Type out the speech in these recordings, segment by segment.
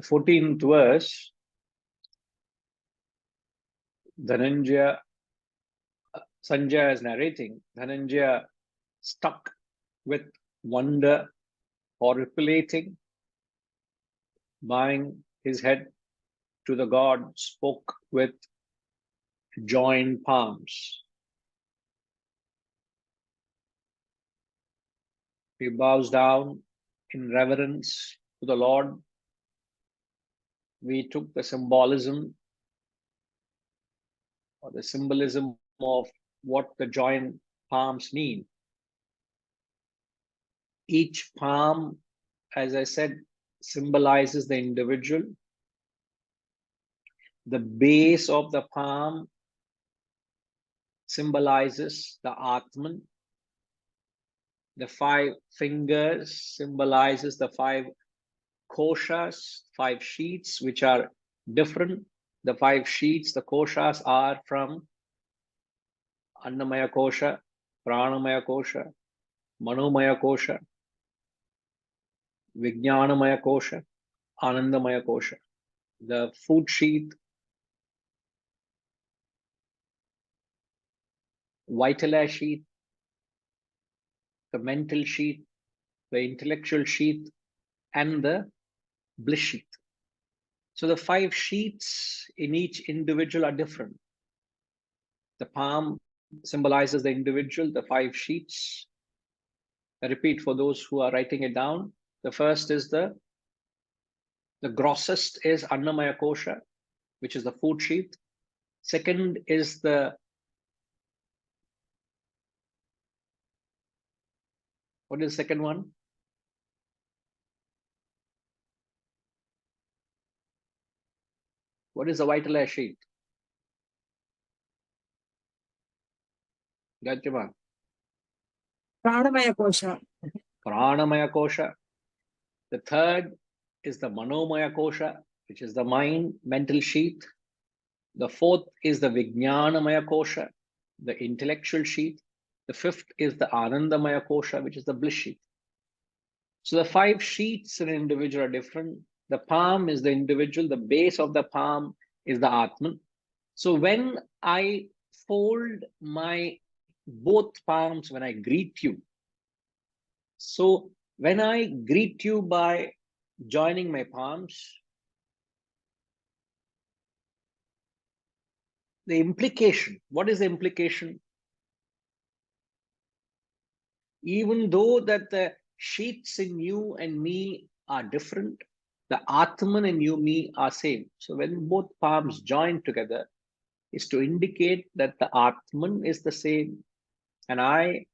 14th verse, Dhananjaya, Sanjaya is narrating, Dhananjaya stuck with wonder, horripilating, bowing his head to the god, spoke with joined palms. He bows down in reverence to the Lord. We took the symbolism or the symbolism of what the joined palms mean. Each palm, as I said, symbolizes the individual. The base of the palm symbolizes the Atman. The 5 fingers symbolizes the 5 koshas, 5 sheets, which are different. The 5 sheets, the koshas, are from Annamaya kosha, Pranamaya kosha, Manomaya kosha, Vijnanamaya kosha, Anandamaya kosha. The food sheet, vitala sheet, the mental sheet, the intellectual sheet, and the bliss sheet. So the 5 sheets in each individual are different. The palm symbolizes the individual, the 5 sheets. I repeat for those who are writing it down. The first is the grossest is Annamaya kosha, which is the food sheet. Second is the what is the second one? What is the vitala sheet? Gajjama. Pranamaya kosha. Pranamaya kosha. The third is the Manomaya kosha, which is the mind, mental sheet. The fourth is the Vijnanamaya kosha, the intellectual sheet. The fifth is the Anandamaya kosha, which is the bliss sheet. So the 5 sheets in an individual are different. The palm is the individual. The base of the palm is the Atman. So when I fold my both palms, when I greet you, so when I greet you by joining my palms, the implication, what is the implication? Even though that the sheets in you and me are different, the Atman in you, me are same. So when both palms join together, is to indicate that the Atman is the same. And I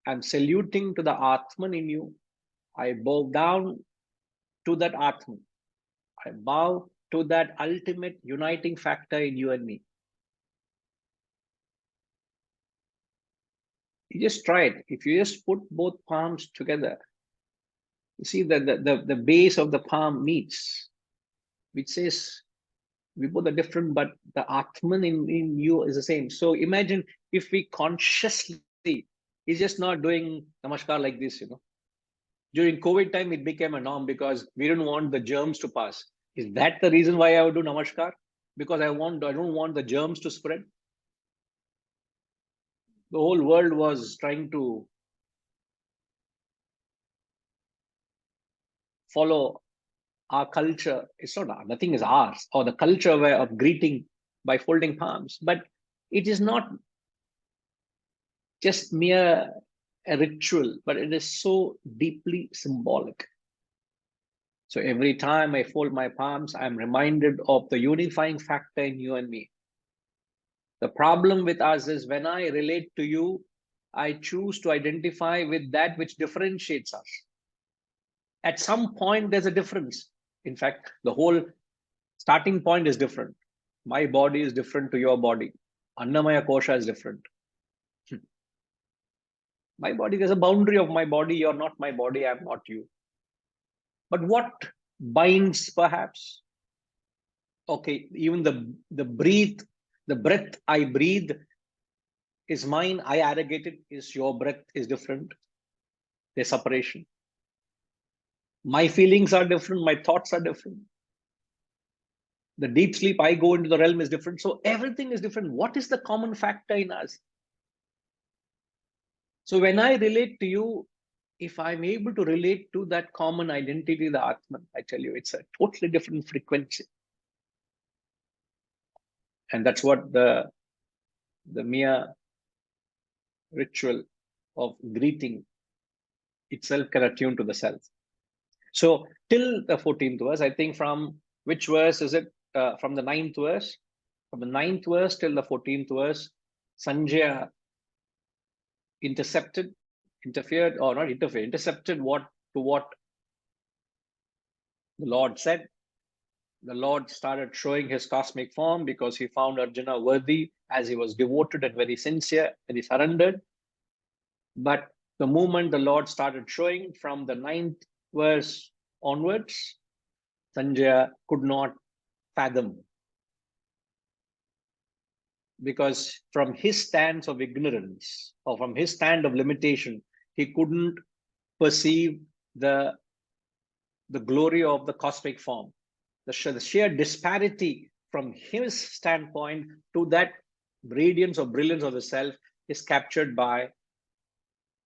am saluting to the Atman in you. I bow down to that Atman. I bow to that ultimate uniting factor in you and me. You just try it. If you just put both palms together, you see that the base of the palm meets, which says we both are different, but the Atman in you is the same. So imagine if we consciously is just not doing namaskar like this, During COVID time, it became a norm because we didn't want the germs to pass. Is that the reason why I would do namaskar? Because I don't want the germs to spread. The whole world was trying to follow our culture. It's not, nothing is ours, or the culture way of greeting by folding palms, but it is not just mere a ritual, but it is so deeply symbolic. So every time I fold my palms, I'm reminded of the unifying factor in you and me. The problem with us is when I relate to you, I choose to identify with that which differentiates us. At some point, there's a difference. In fact, the whole starting point is different. My body is different to your body. Annamaya kosha is different. My body, there's a boundary of my body. You're not my body. I'm not you. But what binds, perhaps? Okay, even the breath I breathe is mine. I arrogate it. Is your breath is different. There's separation. My feelings are different. My thoughts are different. The deep sleep I go into the realm is different. So everything is different. What is the common factor in us? So when I relate to you, if I'm able to relate to that common identity, the Atman, I tell you, it's a totally different frequency. And that's what the mere ritual of greeting itself can attune to the self. So till the 14th verse, I think from which verse is it? From the 9th verse? From the 9th verse till the 14th verse, Sanjaya interfered, or not interfered, intercepted what the Lord said. The Lord started showing his cosmic form because he found Arjuna worthy, as he was devoted and very sincere, and he surrendered. But the moment the Lord started showing from the 9th verse onwards, Sanjaya could not fathom, because from his stance of ignorance, or from his stand of limitation, he couldn't perceive the glory of the cosmic form. The sheer disparity from his standpoint to that radiance or brilliance of the self is captured by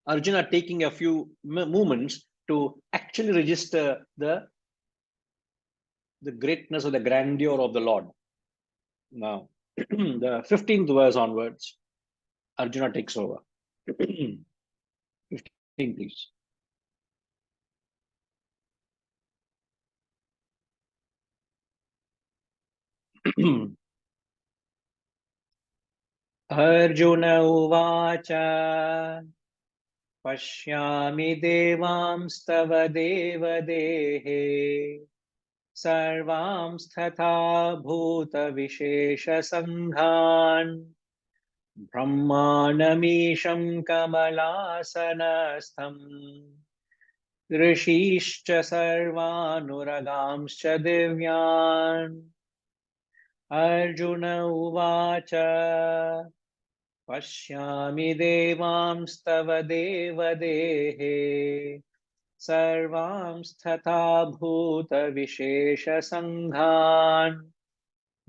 Arjuna taking a few moments to actually register the greatness or the grandeur of the Lord. Now, the 15th verse onwards, Arjuna takes over. 15, please. Arjuna uvacha pashyami devamstava devadehe sarvamsthatha bhuta vishesha sanghan brahmanamisham kamalasanatham rishishcha sarvanuragamscha divyan. Arjuna uvacha pashyami devamstava devadehe sarvamsthatha bhuta vishesha sanghan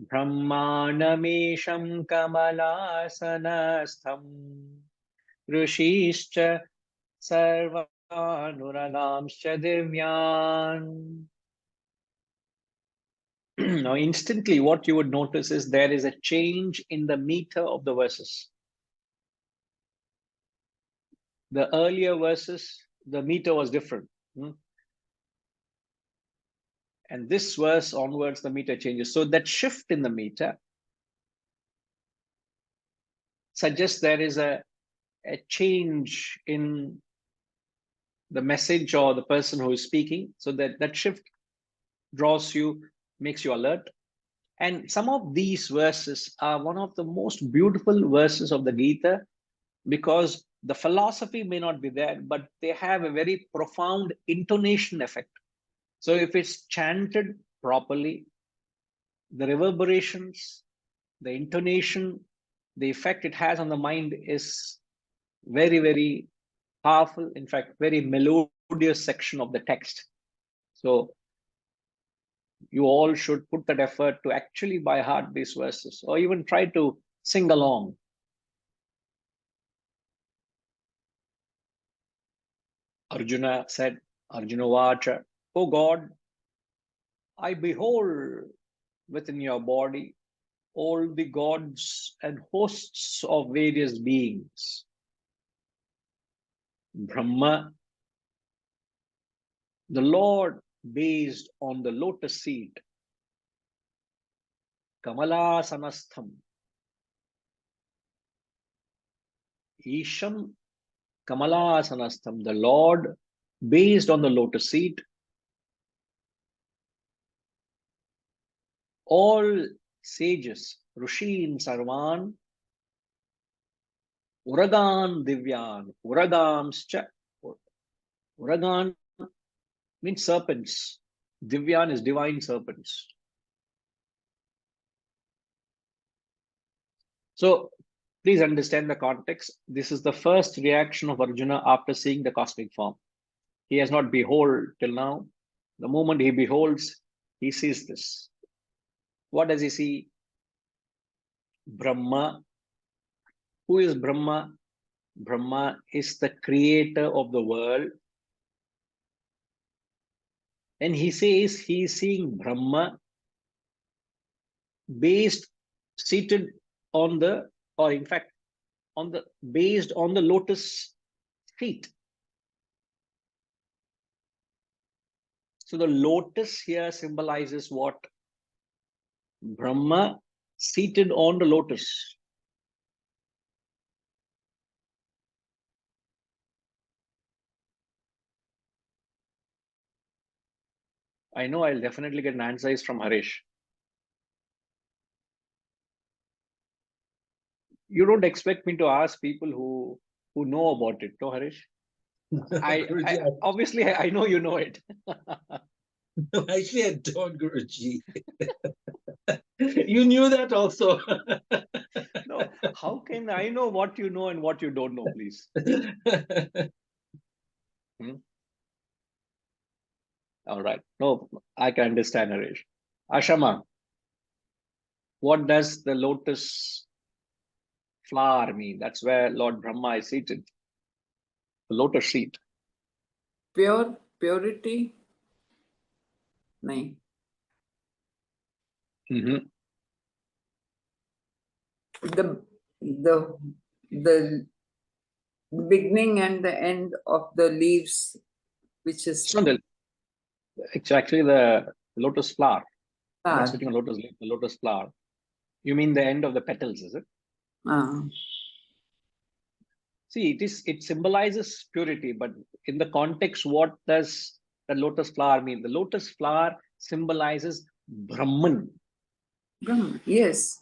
brahmanamisham kamalasanatham rishishcha sarvanuragamscha divyan. Now, instantly, what you would notice is there is a change in the meter of the verses. The earlier verses, the meter was different. And this verse onwards, the meter changes. So that shift in the meter suggests there is a change in the message or the person who is speaking. So that shift draws you, makes you alert. And some of these verses are one of the most beautiful verses of the Gita, because the philosophy may not be there, but they have a very profound intonation effect. So if it's chanted properly, the reverberations, the intonation, the effect it has on the mind is very, very powerful. In fact, very melodious section of the text. So you all should put that effort to actually by heart these verses, or even try to sing along. Arjuna said, Arjuna Vacha, O God, I behold within your body all the gods and hosts of various beings. Brahma, the Lord based on the lotus seat. Kamala Sanastham. Isham Kamala Sanastham, the Lord based on the lotus seat. All sages, Rushin Sarvan, Uragan Divyan, Uragamscha. Uragan means serpents. Divyan is divine serpents. So please understand the context. This is the first reaction of Arjuna after seeing the cosmic form. He has not beheld till now. The moment he beholds, he sees this. What does he see? Brahma. Who is Brahma? Brahma is the creator of the world. And he says he is seeing Brahma seated on the, or in fact, based on the lotus feet. So the lotus here symbolizes what? Brahma seated on the lotus. I know I'll definitely get an answer from Harish. You don't expect me to ask people who know about it, no, Harish? Obviously, I know you know it. No, actually, I don't, Guruji. You knew that also. No, how can I know what you know and what you don't know, please? All right. No, I can understand, Harish. Ashama, what does the lotus flower mean? That's where Lord Brahma is seated. The lotus seat. Purity? No. Mm-hmm. The beginning and the end of the leaves, which is It's actually the lotus flower. flower. Not sitting on lotus leaf, the lotus flower. You mean the end of the petals, is it? See, it symbolizes purity, but in the context, what does the lotus flower mean? The lotus flower symbolizes Brahman. Brahman, yes.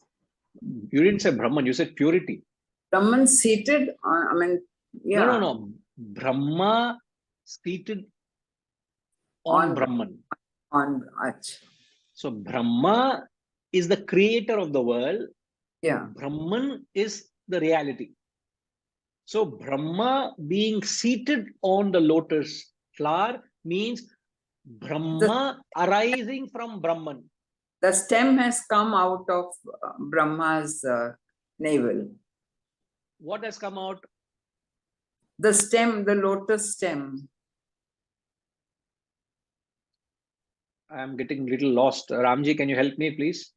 You didn't say Brahman, you said purity. Brahman seated on, I mean, yeah. No. Brahma seated on Brahman. So Brahma is the creator of the world. Yeah. Brahman is the reality. So Brahma being seated on the lotus flower means Brahma arising from Brahman. The stem has come out of Brahma's navel. What has come out? The stem, the lotus stem. I am getting a little lost. Ramji, can you help me, please?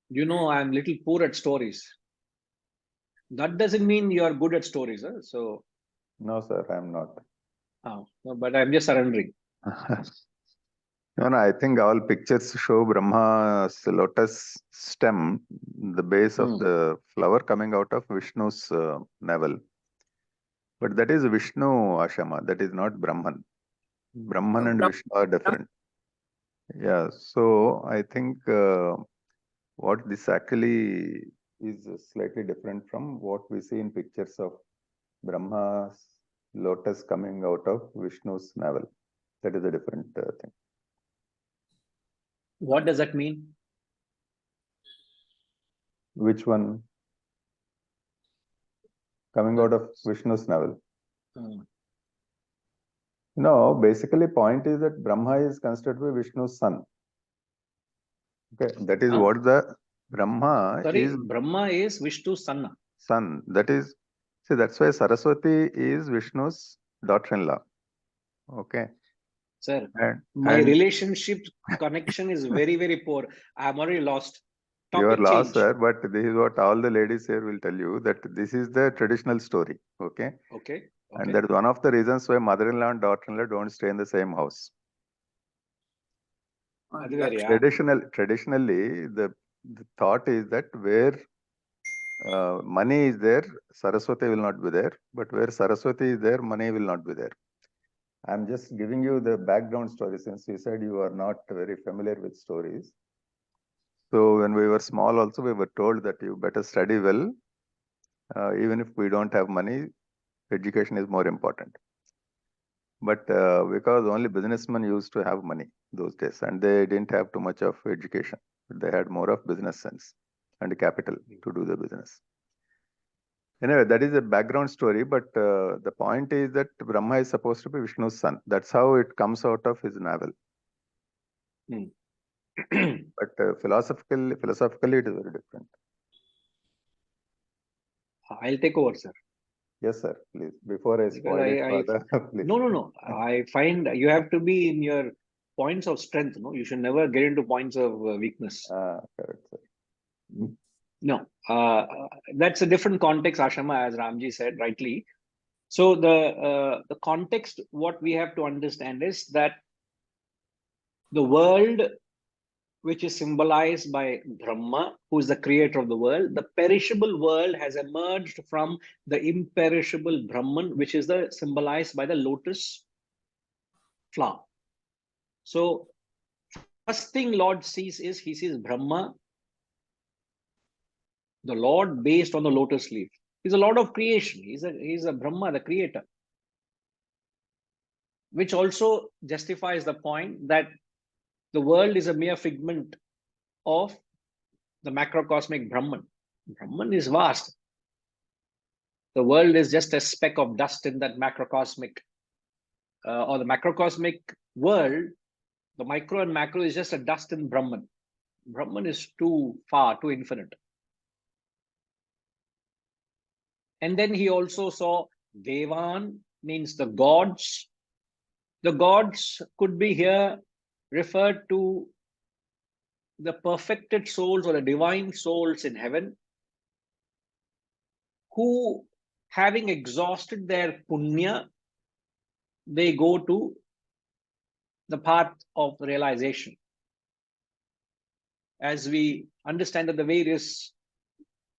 You know, I am little poor at stories. That doesn't mean you are good at stories. Huh? So, no, sir, I'm not. Oh, but I'm just surrendering. No, I think all pictures show Brahma's lotus stem, the base of the flower coming out of Vishnu's navel. But that is Vishnu, Ashama. That is not Brahman. Brahman and Vishnu are different. Yeah, so I think what this actually is slightly different from what we see in pictures of Brahma's lotus coming out of Vishnu's navel. That is a different thing. What does that mean? Which one? Coming out of Vishnu's navel. No, basically point is that Brahma is considered to be Vishnu's son. Okay, that is what the Brahma is. Brahma is Vishnu's son. Son. That is, see, that's why Saraswati is Vishnu's daughter-in-law. Okay. Sir, my relationship connection is very, very poor. I'm already lost. You are lost, sir, but this is what all the ladies here will tell you, that this is the traditional story. Okay. Okay. And that is one of the reasons why mother-in-law and daughter-in-law don't stay in the same house. Traditionally, the thought is that where money is there, Saraswati will not be there. But where Saraswati is there, money will not be there. I'm just giving you the background story, since you said you are not very familiar with stories. So when we were small also, we were told that you better study well. Even if we don't have money, education is more important. But because only businessmen used to have money those days, and they didn't have too much of education. They had more of business sense and capital to do the business. Anyway, that is a background story, but the point is that Brahma is supposed to be Vishnu's son. That's how it comes out of his navel. But philosophically, it is very different. I'll take over, sir. Yes, sir. Please, before I Because spoil it further, please. No. I find you have to be in your points of strength. No, you should never get into points of weakness. Correct, sir. No, that's a different context, Ashama, as Ramji said rightly. So the context, what we have to understand is that the world, which is symbolized by Brahma, who is the creator of the world, the perishable world has emerged from the imperishable Brahman, which is the symbolized by the lotus flower. So first thing Lord sees is he sees Brahma, the Lord based on the lotus leaf. He's a Lord of creation. He's a Brahma, the creator. Which also justifies the point that the world is a mere figment of the macrocosmic Brahman. Brahman is vast. The world is just a speck of dust in that macrocosmic, or the macrocosmic world. The micro and macro is just a dust in Brahman. Brahman is too far, too infinite. And then he also saw Devan, means the gods. The gods could be here referred to the perfected souls or the divine souls in heaven, who, having exhausted their punya, they go to the path of realization. As we understand that the various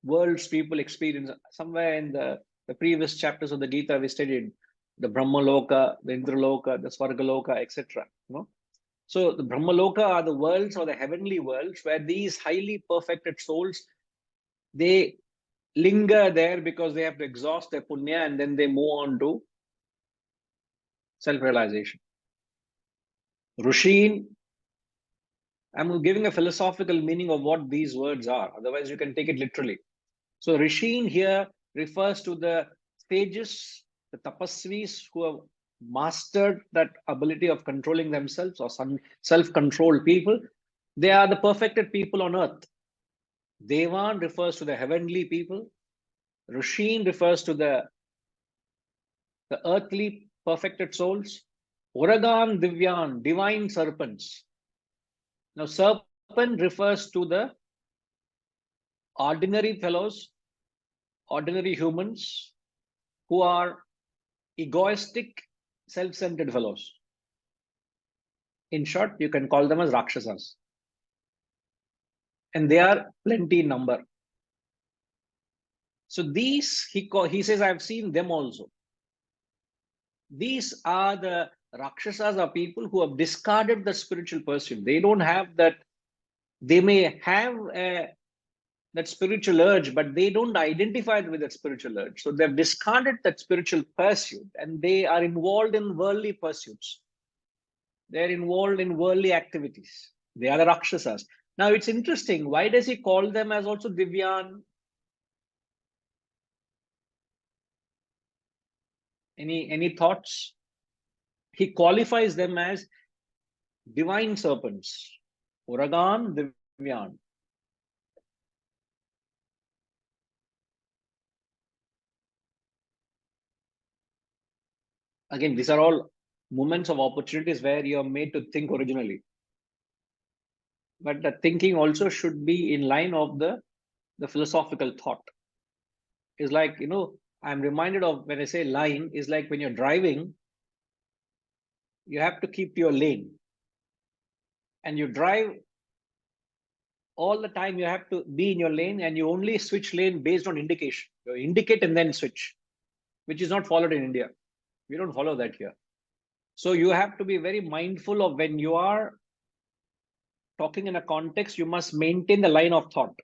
worlds people experience, somewhere in the previous chapters of the Gita, we studied the Brahmaloka, the Indraloka, the Swargaloka, etc. So the Brahmaloka are the worlds or the heavenly worlds where these highly perfected souls, they linger there because they have to exhaust their punya and then they move on to self-realization. Rushin, I'm giving a philosophical meaning of what these words are. Otherwise, you can take it literally. So Rishin here refers to the sages, the tapasvis who have mastered that ability of controlling themselves, or some self-controlled people. They are the perfected people on earth. Devan refers to the heavenly people. Rishin refers to the earthly perfected souls. Uragan Divyan, divine serpents. Now, serpent refers to the ordinary fellows, ordinary humans who are egoistic, self-centered fellows. In short, you can call them as Rakshasas. And they are plenty in number. So these, he says, I've seen them also. These are the Rakshasas, are people who have discarded the spiritual pursuit. They don't have that. They may have that spiritual urge, but they don't identify with that spiritual urge. So they've discarded that spiritual pursuit and they are involved in worldly pursuits. They're involved in worldly activities. They are the Rakshasas. Now it's interesting. Why does he call them as also Divyan? Any thoughts? He qualifies them as divine serpents. Uragan, Divyan. Again, these are all moments of opportunities where you are made to think originally. But the thinking also should be in line of the philosophical thought. It's like, I'm reminded of when I say line, is like when you're driving, you have to keep your lane. And you drive all the time, you have to be in your lane and you only switch lane based on indication. You indicate and then switch, which is not followed in India. We don't follow that here. So you have to be very mindful of when you are talking in a context, you must maintain the line of thought.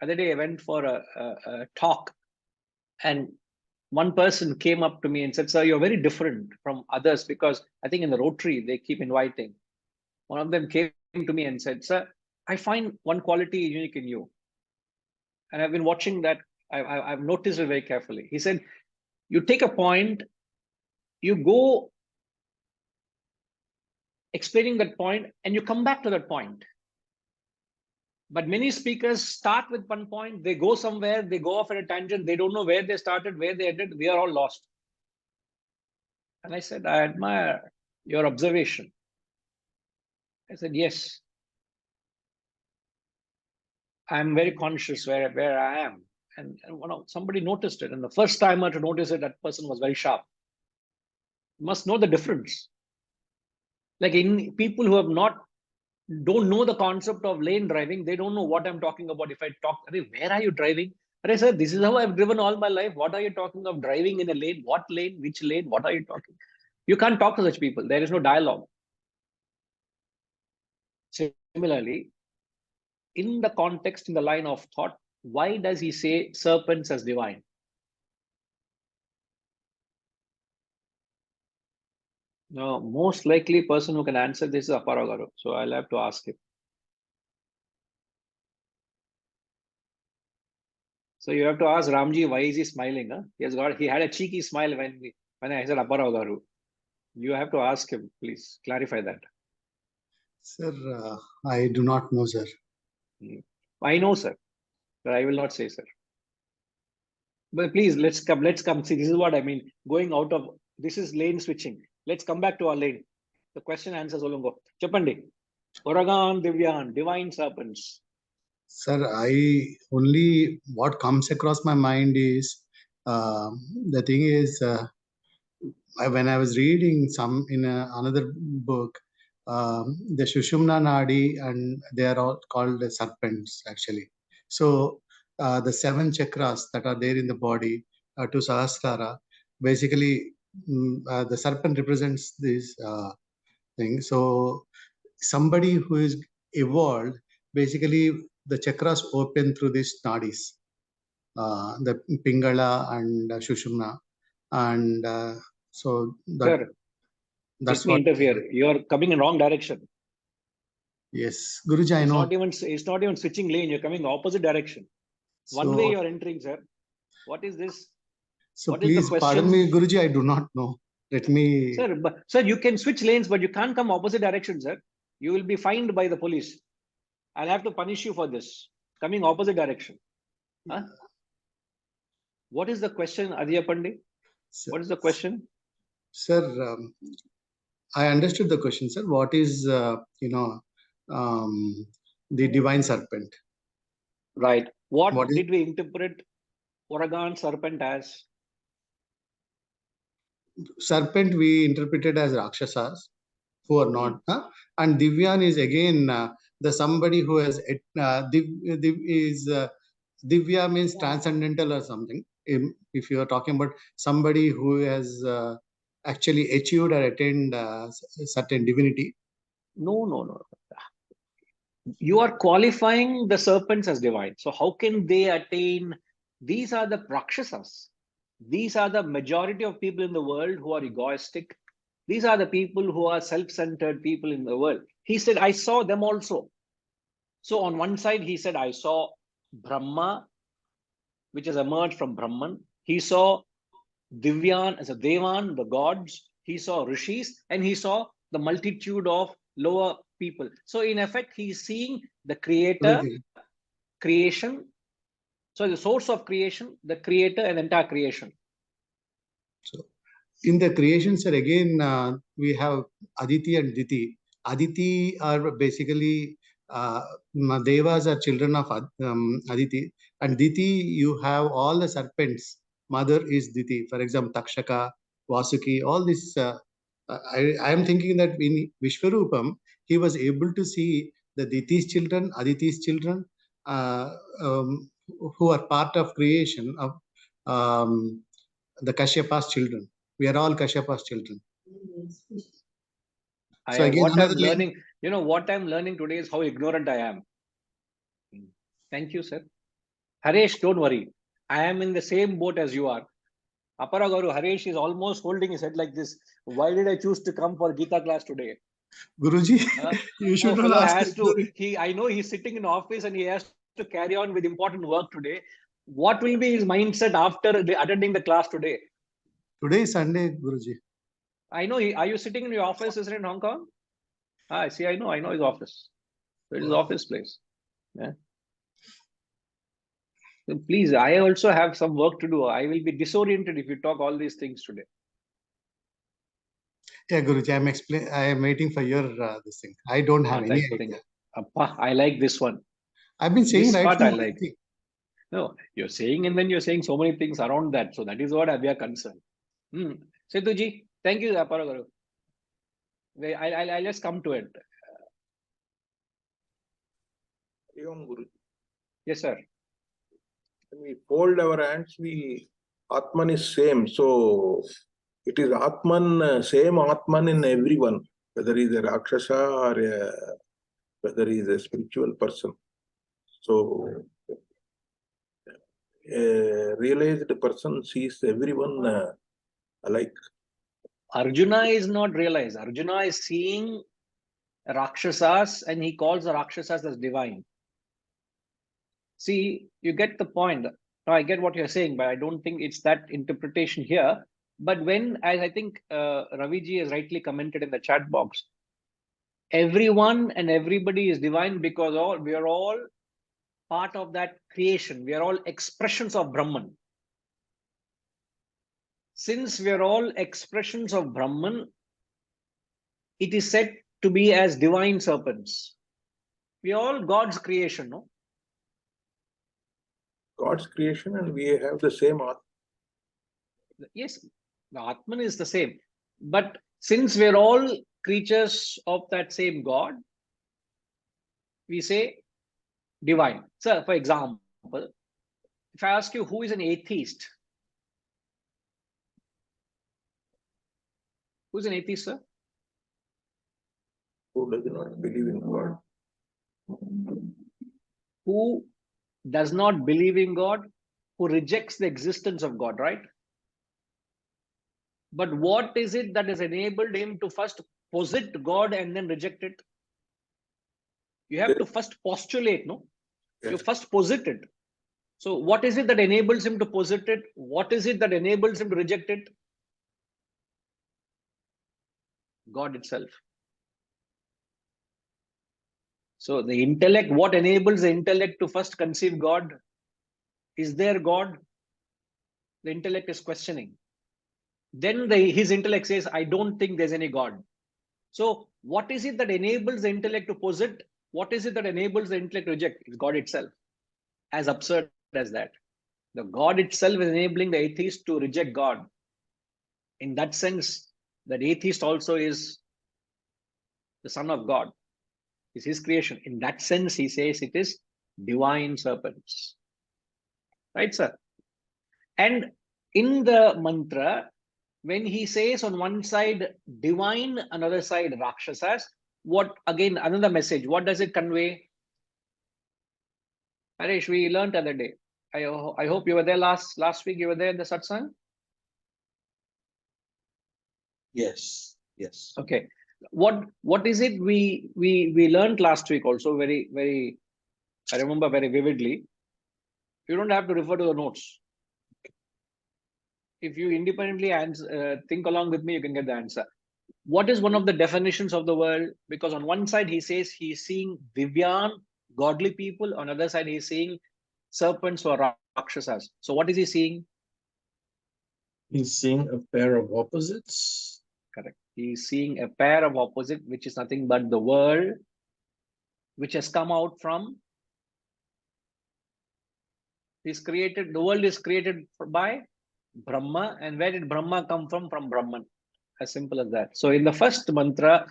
Other day I went for a talk and one person came up to me and said, sir, you're very different from others, because I think in the Rotary, they keep inviting. One of them came to me and said, sir, I find one quality unique in you. And I've been watching that. I've noticed it very carefully. He said, you take a point, you go explaining that point, and you come back to that point. But many speakers start with one point, they go somewhere, they go off at a tangent, they don't know where they started, where they ended, we are all lost. And I said, I admire your observation. I said, yes. I'm very conscious where I am. And somebody noticed it. And the first timer to notice it, that person was very sharp. You must know the difference. Like in people who don't know the concept of lane driving, they don't know what I'm talking about. If I talk, where are you driving? I said, this is how I've driven all my life. What are you talking of driving in a lane? What lane? Which lane? What are you talking? You can't talk to such people. There is no dialogue. Similarly, in the context, in the line of thought, why does he say serpents as divine? No, most likely person who can answer this is Aparagaru. So I'll have to ask him. So you have to ask Ramji, why is he smiling? Huh? He had a cheeky smile when I said Aparagaru. You have to ask him, please clarify that. Sir, I do not know, sir. I know, sir, but I will not say, sir. But please, let's come. See, this is what I mean. Going out of, this is lane switching. Let's come back to our lane. The question answers Olungo. Chapandi. Oragan, Divyan, divine serpents. Sir, what comes across my mind is, the thing is, when I was reading in another book, the Shushumna Nadi, and they are all called the serpents actually. So the 7 chakras that are there in the body, to Sahasrara, basically the serpent represents this thing. So somebody who is evolved, basically the chakras open through these nadis, the Pingala and Shushumna, and so Sir, that's let me what. interfere. You're coming in wrong direction. Yes, Guruji, I know. It's not even switching lane. You're coming opposite direction. One way you're entering, sir. What is this? So what is the please question? pardon me, Guruji, I do not know. Let me. Sir, you can switch lanes, but you can't come opposite direction, sir. You will be fined by the police. I'll have to punish you for this. Coming opposite direction. Huh? What is the question, Adhiya Pandit? What is the question? Sir, I understood the question, sir. What is, the divine serpent? Right. What did we interpret Oragan serpent as? Serpent we interpreted as Rakshasas, who are not. And Divyan is again the somebody who has, Divya means transcendental or something. If you are talking about somebody who has actually achieved or attained certain divinity. No. You are qualifying the serpents as divine. So how can they attain? These are the Rakshasas. These are the majority of people in the world who are egoistic. These are the people who are self-centered people in the world. He said, I saw them also. So on one side, he said, I saw Brahma, which has emerged from Brahman. He saw Divyan as a Devan, the gods. He saw Rishis, and he saw the multitude of lower people. So in effect, he's seeing the creator, creation. So the source of creation, the creator, and entire creation. So in the creation, sir, again, we have Aditi and Diti. Aditi are basically Devas are children of Aditi. And Diti, you have all the serpents. Mother is Diti. For example, Takshaka, Vasuki, all this. I am thinking that in Vishwarupam, he was able to see the Diti's children, Aditi's children, who are part of creation of the Kashyapa's children. We are all Kashyapa's children. So again, what I'm learning, what I'm learning today is how ignorant I am. Thank you, sir. Haresh, don't worry. I am in the same boat as you are. Aparagaru, Haresh is almost holding his head like this. Why did I choose to come for Gita class today? Guruji, you should not ask. I know he's sitting in office and he has to carry on with important work today. What will be his mindset after attending the class today? Today is Sunday, Guruji. I know. Are you sitting in your office? Is it in Hong Kong? Ah, see, I know his office. So it is office place. Yeah. So please, I also have some work to do. I will be disoriented if you talk all these things today. Yeah, Guruji, I am waiting for your this thing. I don't have any Thank idea. Appa, I like this one. I've been saying This right part from I the like. beginning. No, you're saying, and then you're saying so many things around that. So that is what we are concerned. Setuji, thank you, Paragaru. I'll just come to it. Om Guru. Yes, sir. When we fold our hands, Atman is same. So it is Atman, same Atman in everyone, whether he is a Rakshasa or whether he is a spiritual person. So a realized person sees everyone alike. Arjuna is not realized. Arjuna is seeing Rakshasas and he calls the Rakshasas as divine. See, you get the point. Now, I get what you're saying, but I don't think it's that interpretation here. But when, as I think Raviji has rightly commented in the chat box, everyone and everybody is divine because we are all part of that creation. We are all expressions of Brahman. Since we are all expressions of Brahman, it is said to be as divine serpents. We are all God's creation, no? God's creation, and we have the same Atman. Yes, the Atman is the same. But since we're all creatures of that same God, we say divine. So, for example, if I ask you who is an atheist, who's an atheist, sir? Who does not believe in God. Who does not believe in God, who rejects the existence of God, right? But what is it that has enabled him to first posit God and then reject it? You have to first postulate, no? Yes. You first posit it. So what is it that enables him to posit it? What is it that enables him to reject it? God itself. So the intellect, what enables the intellect to first conceive God? Is there God? The intellect is questioning. Then his intellect says, I don't think there's any God. So what is it that enables the intellect to posit? What is it that enables the intellect to reject? It's God itself. As absurd as that. The God itself is enabling the atheist to reject God. In that sense, that atheist also is the son of God. It's his creation. In that sense, he says it is divine serpents. Right, sir? And in the mantra, when he says on one side divine, another side Rakshasas, what again, another message, what does it convey? Harish, we learned the other day. I hope you were there last week, you were there in the satsang? Yes. Yes. Okay. What is it we learned last week also very I remember very vividly. You don't have to refer to the notes. If you independently think along with me, you can get the answer. What is one of the definitions of the world? Because on one side he says he's seeing Divyan, godly people. On the other side he's seeing serpents or Rakshasas. So what is he seeing? He's seeing a pair of opposites. Correct. He's seeing a pair of opposite, which is nothing but the world, which has come out from. The world is created by Brahma. And where did Brahma come from? From Brahman. As simple as that. So in the first mantra,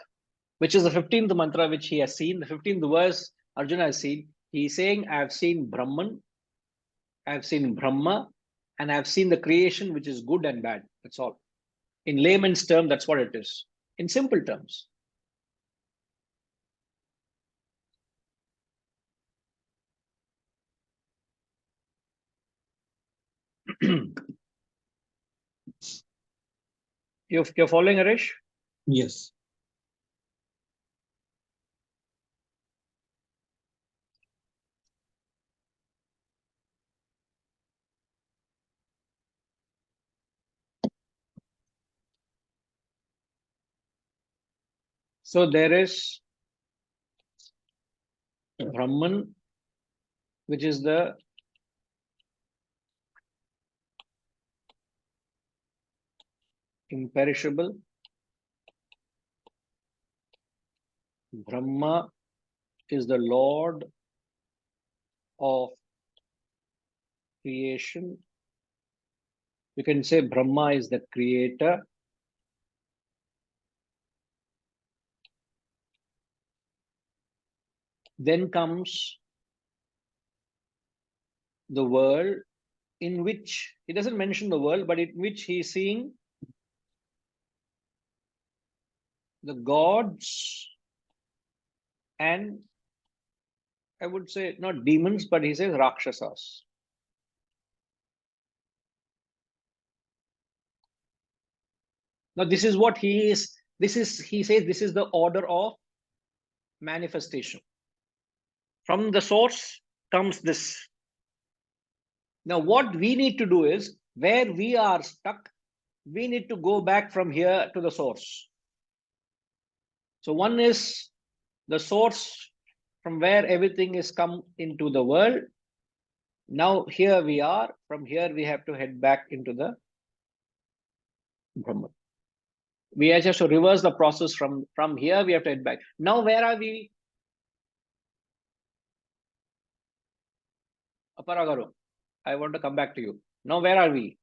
which is the 15th mantra, which he has seen, the 15th verse Arjuna has seen, he's saying, I have seen Brahman, I have seen Brahma, and I have seen the creation, which is good and bad. That's all. In layman's term, that's what it is. In simple terms. You're following, Harish? Yes. So there is Brahman, which is the imperishable. Brahma is the Lord of creation. You can say Brahma is the creator. Then comes the world, in which he doesn't mention the world, but in which he is seeing the gods and, I would say, not demons, but he says Rakshasas. Now, this is what he is. He says, this is the order of manifestation. From the source comes this. Now, what we need to do is, where we are stuck, we need to go back from here to the source. So one is the source from where everything is come into the world. Now here we are. From here we have to head back into the Brahman. We have just to reverse the process from here. We have to head back. Now where are we? Aparagaru, I want to come back to you. Now where are we?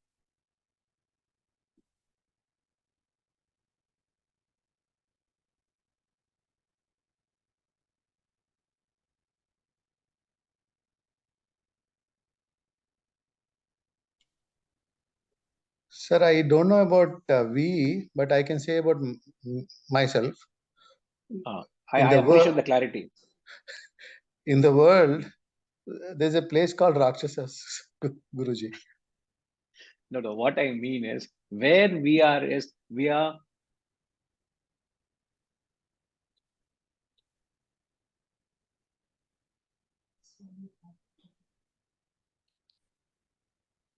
Sir, I don't know about we, but I can say about myself. I In the appreciate world- the clarity. In the world, there's a place called Rakshasas, Guruji. No, what I mean is, where we are is, we are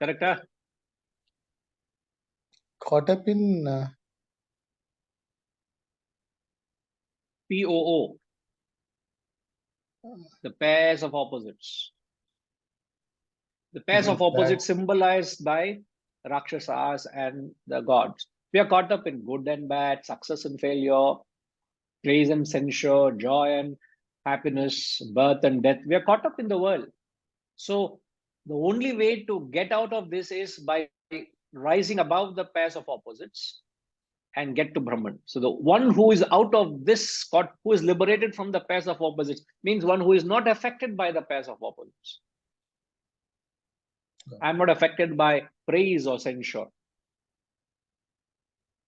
correct? Huh? Caught up in POO, the pairs of opposites. The pairs good, of opposites bad. symbolized by Rakshasas and the gods. We are caught up in good and bad, success and failure, praise and censure, joy and happiness, birth and death. We are caught up in the world. So the only way to get out of this is by rising above the pairs of opposites and get to Brahman. So the one who is out of this, who is liberated from the pairs of opposites, means one who is not affected by the pairs of opposites. I'm not affected by praise or censure.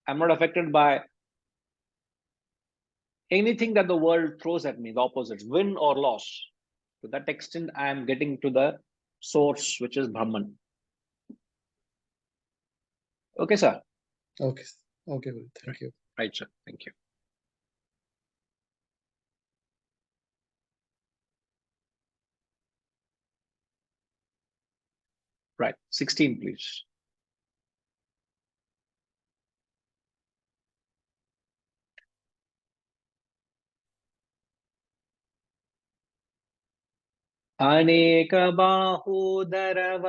I'm not affected by anything that the world throws at me, the opposites, win or loss. To that extent, I am getting to the source, which is Brahman. Okay, sir. Okay, okay, Guru. Thank you. Right, sir. Thank you. Right. 16, please. Anekabahudara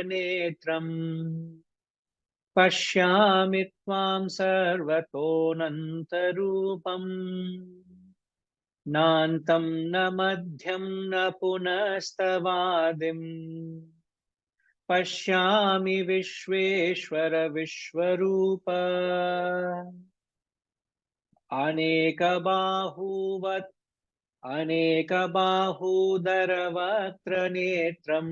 netram pashyami tvam sarvatonantarupam nantam na madhyam na punastavadim pashyami vishveshwara vishwarupa anekabahuvat Anekabahudara netram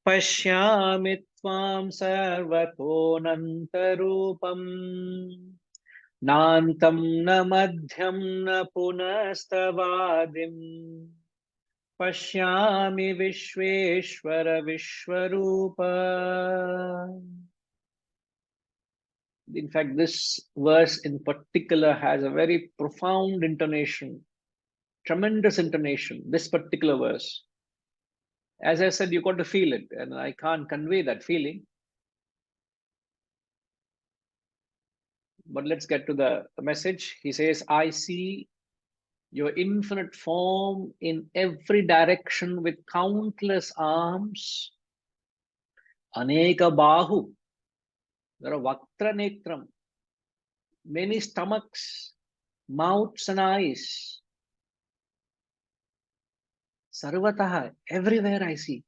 pashyami tvam sarvatonantarupam nantam na madhyam na punastavadim pashyami vishveshwara vishwarupa. In fact, this verse in particular has a very profound intonation. Tremendous intonation, this particular verse. As I said, you got to feel it, and I can't convey that feeling. But let's get to the message. He says, I see your infinite form in every direction with countless arms, aneka bahu, there are vaktra netram, many stomachs, mouths and eyes. Sarvataha, everywhere I see.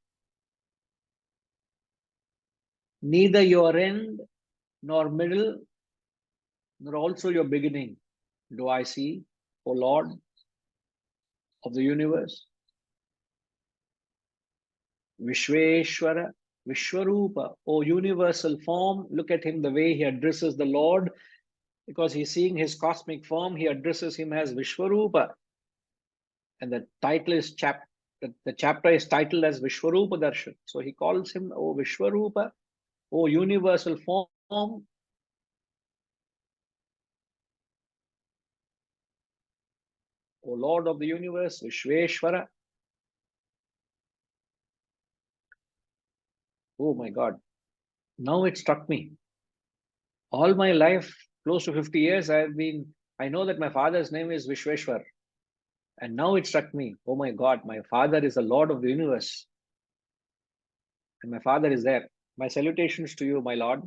Neither your end, nor middle, nor also your beginning do I see, O Lord of the universe. Vishveshwara, Vishwarupa, O universal form. Look at him, the way he addresses the Lord, because he's seeing his cosmic form, he addresses him as Vishwarupa. And the title is Chap. The chapter is titled as Vishwarupa Darshan. So he calls him, O Vishwarupa, O universal form. O Lord of the universe, Vishveshwara. Oh my God. Now it struck me. All my life, close to 50 years, I know that my father's name is Vishweshwar. And now it struck me, oh my God, my father is the Lord of the universe. And my father is there. My salutations to you, my Lord.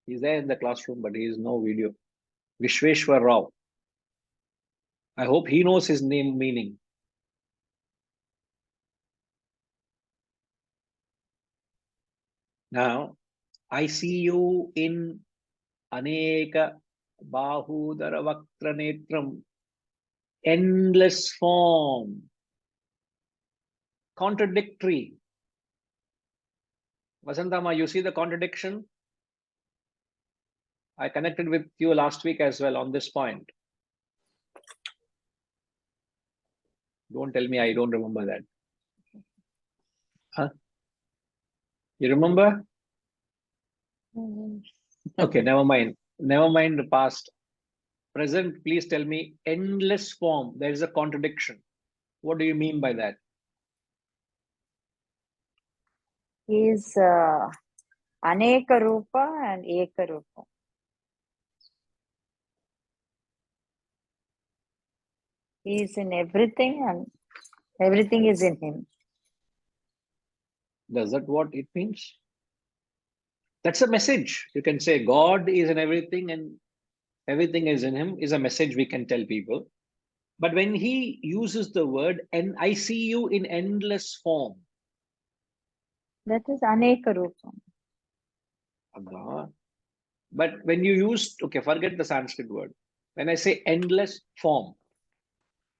He's there in the classroom, but he is no video. Vishweshwar Rao. I hope he knows his name meaning. Now, I see you in Aneka Bahudara Vaktra Netram, endless form, contradictory. Vasantama, you see the contradiction? I connected with you last week as well on this point. Don't tell me I don't remember that. Huh? You remember? Okay, never mind. Never mind the past. Present, please tell me, endless form. There is a contradiction. What do you mean by that? He is Aneka Rupa and Eka Rupa. He is in everything and everything is in him. Does that what it means? That's a message. You can say God is in everything and everything is in him is a message we can tell people. But when he uses the word, and I see you in endless form. That is Aneka Rupa. But when you use, okay, forget the Sanskrit word. When I say endless form,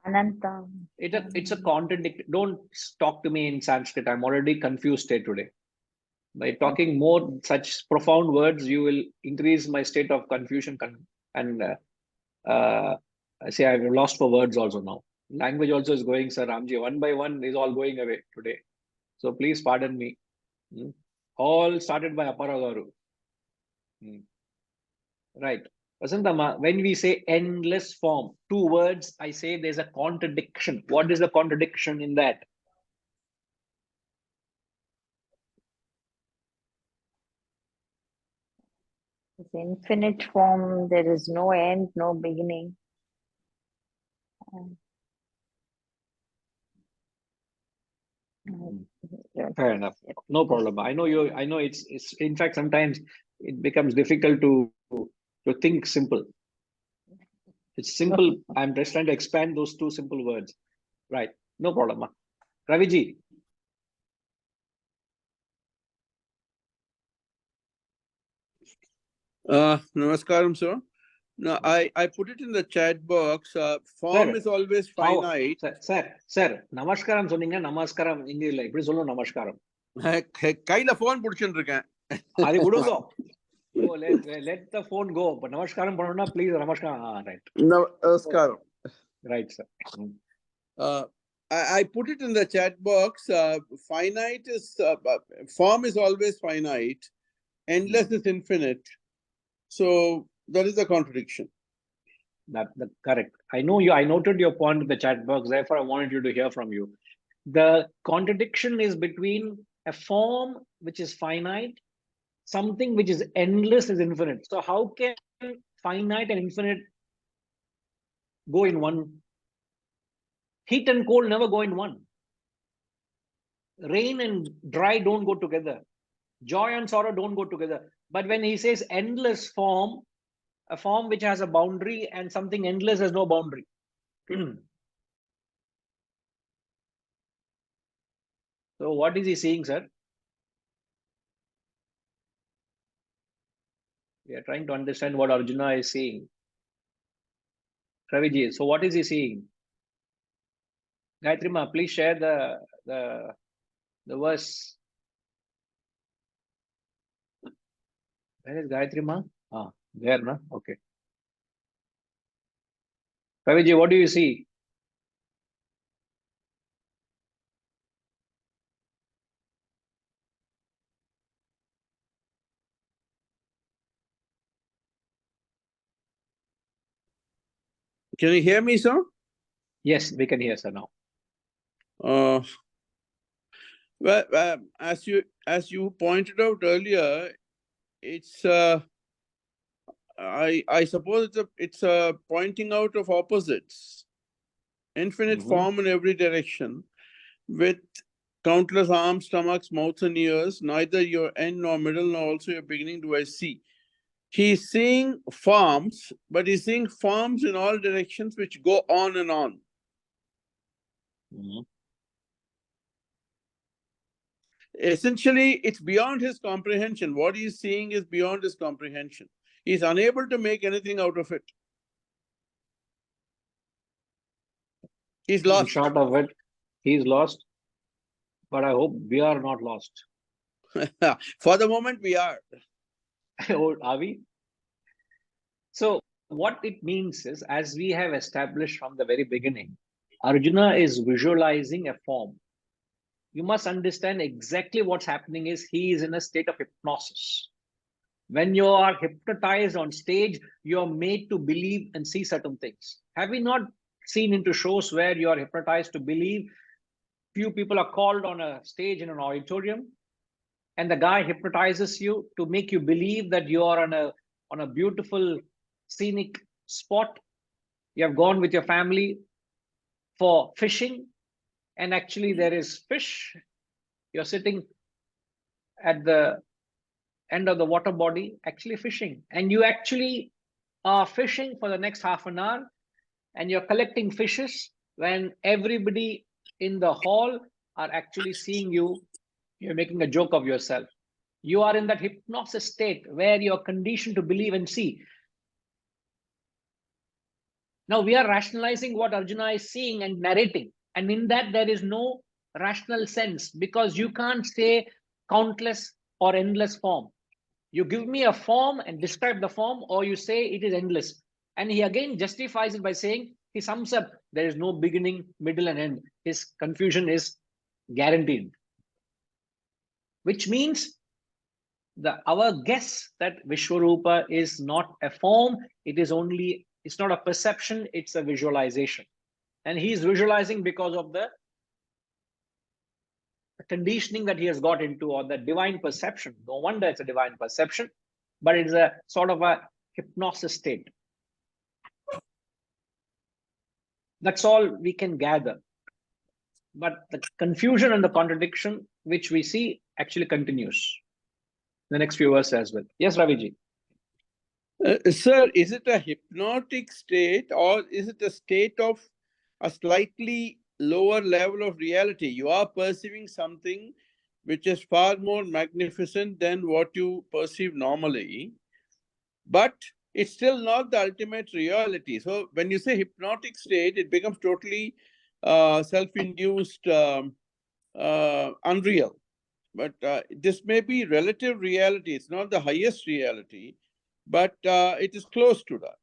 Ananta. it's a contradict. Don't talk to me in Sanskrit. I'm already confused today. By talking more such profound words, you will increase my state of confusion and I say I've lost for words also now. Language also is going, Sir Ramji. One by one is all going away today. So please pardon me. All started by Aparagaru. Right. Vasantama, when we say endless form, two words, I say there's a contradiction. What is the contradiction in that? It's infinite form. There is no end, no beginning. Fair enough. No problem. I know you. I know it's. In fact, sometimes it becomes difficult to think simple. It's simple. I'm just trying to expand those two simple words. Right. No problem. Raviji. Namaskaram, sir. No, I put it in the chat box. Form Sir, is always finite. Sir, Namaskaram சொன்னீங்க நமஸ்காரம் இங்க இல்ல இப்படி சொல்லணும் நமஸ்காரம் கையில phone புடிச்சுட்டு இருக்கேன். அது விடுங்க. Oh, let the phone go. But நமஸ்காரம் பண்ணணும்னா please நமஸ்காரம். Right. Namaskaram. Right, sir. I put it in the chat box. Finite is form is always finite. Endless is infinite. So that is the contradiction. That's correct. I know you. I noted your point in the chat box. Therefore, I wanted you to hear from you. The contradiction is between a form which is finite, something which is endless is infinite. So how can finite and infinite go in one. Heat and cold never go in one. Rain and dry don't go together. Joy and sorrow don't go together. But when he says endless form, a form which has a boundary and something endless has no boundary. So what is he saying, sir? We are trying to understand what Arjuna is saying. Raviji, so what is he saying? Gayatri Ma, please share the verse. Where is Gayatri Ma? Ah, there, na? Okay. Raviji, what do you see? Can you hear me, sir? Yes, we can hear, sir, now. Well, as you pointed out earlier, it's I suppose it's a pointing out of opposites. Infinite form in every direction, with countless arms, stomachs, mouths, and ears. Neither your end nor middle nor also your beginning do I see. He's seeing forms, but he's seeing forms in all directions which go on and on. Essentially, it's beyond his comprehension. What he's seeing is beyond his comprehension. He's unable to make anything out of it. He's In lost. short of it, he's lost. But I hope we are not lost. For the moment, we are. Are we? So what it means is, as we have established from the very beginning, Arjuna is visualizing a form. You must understand exactly what's happening is he is in a state of hypnosis. When you are hypnotized on stage, you are made to believe and see certain things. Have you not seen into shows where you are hypnotized to believe? Few people are called on a stage in an auditorium, and the guy hypnotizes you to make you believe that you are on a beautiful scenic spot. You have gone with your family for fishing, and actually there is fish. You're sitting at the end of the water body, actually fishing, and you actually are fishing for the next half an hour, and you're collecting fishes when everybody in the hall are actually seeing you. You're making a joke of yourself. You are in that hypnosis state where you're conditioned to believe and see. Now we are rationalizing what Arjuna is seeing and narrating. And in that, there is no rational sense, because you can't say countless or endless form. You give me a form and describe the form, or you say it is endless. And he again justifies it by saying, he sums up, there is no beginning, middle, and end. His confusion is guaranteed. Which means our guess that Vishwarupa is not a form, it's not a perception, it's a visualization. And he's visualizing because of the conditioning that he has got into, or the divine perception. No wonder it's a divine perception, but it's a sort of a hypnosis state. That's all we can gather. But the confusion and the contradiction which we see actually continues the next few verses as well. Yes, Raviji. Sir, is it a hypnotic state, or is it a state of a slightly lower level of reality? You are perceiving something which is far more magnificent than what you perceive normally, but it's still not the ultimate reality. So when you say hypnotic state, it becomes totally self-induced, unreal. But this may be relative reality. It's not the highest reality, but it is close to that.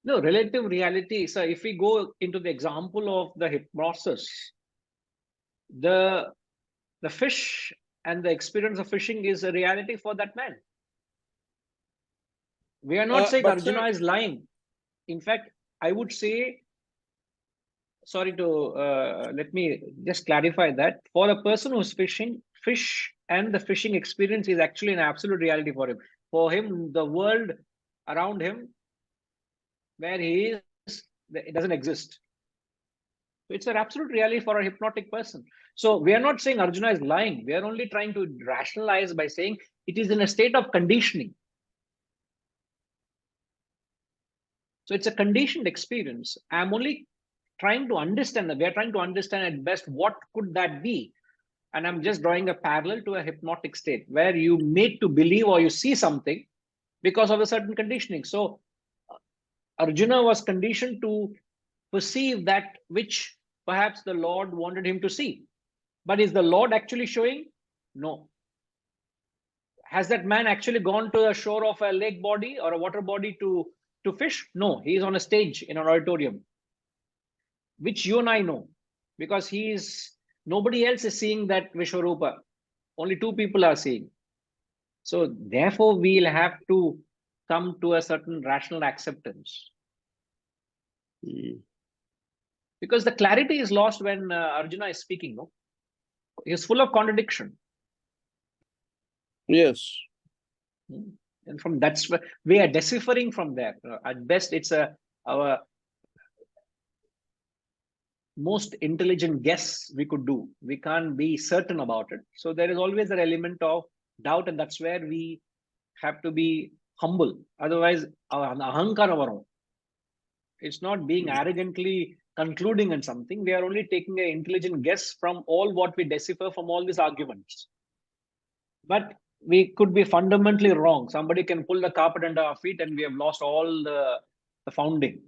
No, relative reality. So if we go into the example of the hypnosis, the fish and the experience of fishing is a reality for that man. We are not saying Arjuna is lying. In fact, I would say, sorry to let me just clarify that. For a person who's fishing, fish and the fishing experience is actually an absolute reality for him. For him, the world around him, where he is, It doesn't exist. So it's an absolute reality for a hypnotic person. So we are not saying Arjuna is lying. We are only trying to rationalize by saying it is in a state of conditioning. So it's a conditioned experience. I'm only trying to understand that. We are trying to understand at best what could that be. And I'm just drawing a parallel to a hypnotic state where you made to believe or you see something because of a certain conditioning. So Arjuna was conditioned to perceive that which perhaps the Lord wanted him to see. But is the Lord actually showing? No. Has that man actually gone to the shore of a lake body or a water body to fish? No, he is on a stage in an auditorium, which you and I know, because nobody else is seeing that Vishwarupa. Only two people are seeing. So therefore, we'll have to come to a certain rational acceptance. Because the clarity is lost when Arjuna is speaking, no? He's full of contradiction. Yes. And from that's where we are deciphering from there. At best, it's our most intelligent guess we could do. We can't be certain about it. So there is always an element of doubt, and that's where we have to be humble. Otherwise, ahankara varum. It's not being arrogantly concluding on something. We are only taking an intelligent guess from all what we decipher from all these arguments. But we could be fundamentally wrong. Somebody can pull the carpet under our feet and we have lost all the founding.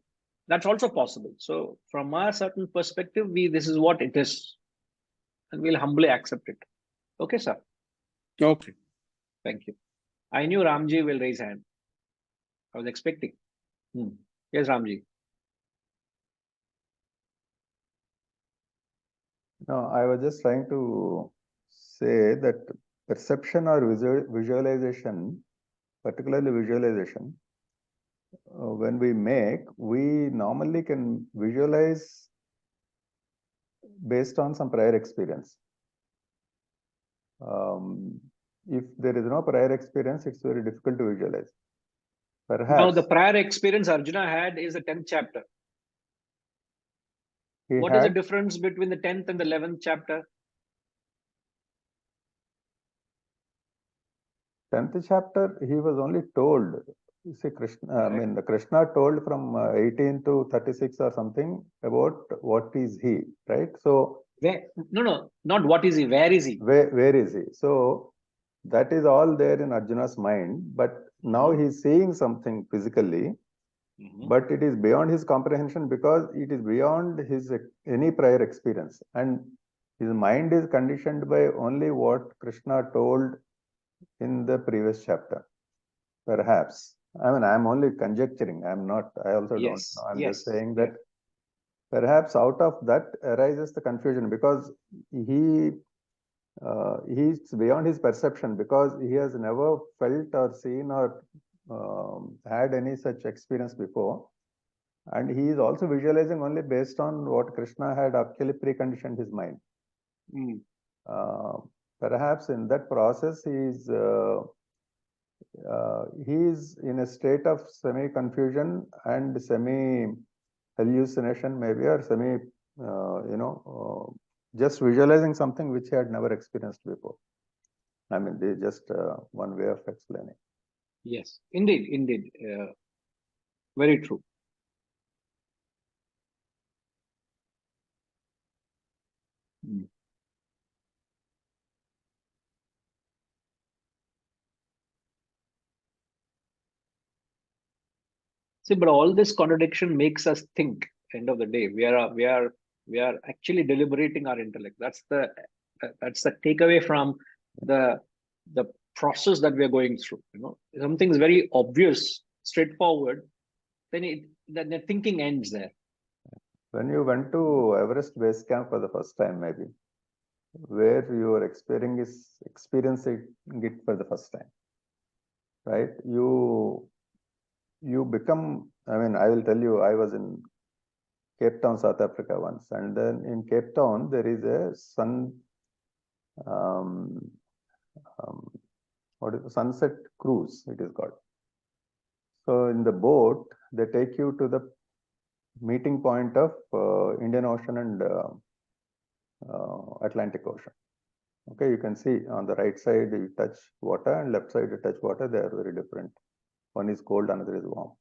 That's also possible. So from our certain perspective, this is what it is. And we'll humbly accept it. Okay, sir. Okay. Thank you. I knew Ramji will raise hand. I was expecting. Yes, Ramji. No, I was just trying to say that perception or visualization, particularly visualization, when we make, we normally can visualize based on some prior experience. If there is no prior experience, it's very difficult to visualize. Perhaps. Now, the prior experience Arjuna had is the 10th chapter. What is the difference between the 10th and the 11th chapter? 10th chapter, he was only told. You see, Krishna, I mean, the Krishna told from 18 to 36 or something about what is he, right? So, no, not what is he, where is he? Where is he? So, that is all there in Arjuna's mind, but now he's seeing something physically, but it is beyond his comprehension because it is beyond his any prior experience, and his mind is conditioned by only what Krishna told in the previous chapter. Perhaps. I mean, I'm only conjecturing. I also don't know. I'm just saying that perhaps out of that arises the confusion because he's beyond his perception because he has never felt or seen or had any such experience before. And he is also visualizing only based on what Krishna had actually preconditioned his mind. Perhaps in that process, he is in a state of semi-confusion and semi-hallucination maybe, or just visualizing something which he had never experienced before. I mean, this is just one way of explaining. Yes, indeed. Very true. See, but all this contradiction makes us think. End of the day, we are actually deliberating our intellect. That's the takeaway from the process that we are going through. Something's very obvious, straightforward. Then the thinking ends there. When you went to Everest Base Camp for the first time, maybe, where you are experiencing it for the first time, right? You become, I mean, I will tell you, I was in Cape Town, South Africa once, and then in Cape Town, there is a sunset cruise, it is called. So in the boat, they take you to the meeting point of Indian Ocean and Atlantic Ocean. Okay, you can see on the right side you touch water and left side you touch water. They are very different. One is cold, another is warm.